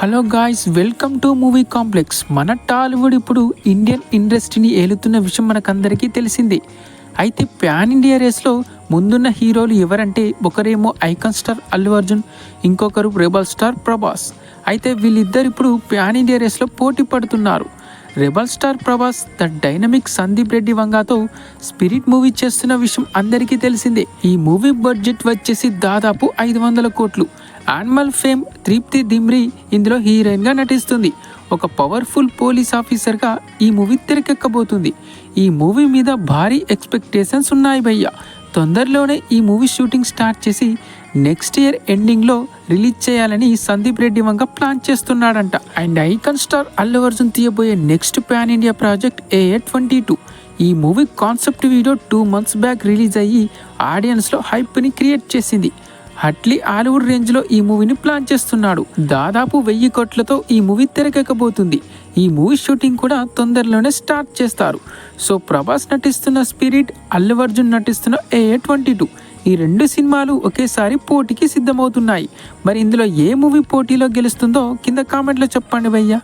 Hello guys, welcome to movie complex. మన టాలీవుడ్ ఇప్పుడు Indian ఇండస్ట్రీని ఏలుతున్న విషయం మనకందరికీ తెలిసిందే. అయితే ప్యాన్ ఇండియా రేస్లో ముందున్న హీరోలు ఎవరంటే ఒకరేమో ఐకాన్ స్టార్ అల్లు అర్జున్, ఇంకొకరు రెబల్ స్టార్ ప్రభాస్. అయితే వీళ్ళిద్దరు ఇప్పుడు ప్యాన్ ఇండియా రేస్లో పోటీ పడుతున్నారు. Rebel star Prabhas the dynamic Sandeep Reddy వంగాతో స్పిరిట్ మూవీ చేస్తున్న విషయం అందరికీ తెలిసిందే. ఈ మూవీ బడ్జెట్ వచ్చేసి దాదాపు 500 కోట్లు. యానిమల్ ఫేమ్ తృప్తి దిమ్రి ఇందులో హీరోయిన్గా నటిస్తుంది. ఒక పవర్ఫుల్ పోలీస్ ఆఫీసర్గా ఈ మూవీ తెరకెక్కబోతుంది. ఈ మూవీ మీద భారీ ఎక్స్పెక్టేషన్స్ ఉన్నాయి భయ్య. తొందరలోనే ఈ మూవీ షూటింగ్ స్టార్ట్ చేసి నెక్స్ట్ ఇయర్ ఎండింగ్లో రిలీజ్ చేయాలని సందీప్ రెడ్డి వంగ ప్లాన్ చేస్తున్నాడంట. And icon star Allu Arjun తీయబోయే next pan India project AA22. ఈ movie concept video 2 months back release అయ్యి ఆడియన్స్లో హైప్ని క్రియేట్ చేసింది. అట్లీ హాలీవుడ్ రేంజ్లో ఈ మూవీని ప్లాన్ చేస్తున్నాడు. దాదాపు 1000 కోట్లతో ఈ మూవీ తెరకెక్కబోతుంది. ఈ మూవీ షూటింగ్ కూడా తొందరలోనే స్టార్ట్ చేస్తారు. సో ప్రభాస్ నటిస్తున్న స్పిరిట్, అల్లు అర్జున్ నటిస్తున్న AA22, ఈ 2 సినిమాలు ఒకేసారి పోటీకి సిద్ధమవుతున్నాయి. మరి ఇందులో ఏ మూవీ పోటీలో గెలుస్తుందో కింద కామెంట్లో చెప్పండి భయ్యా.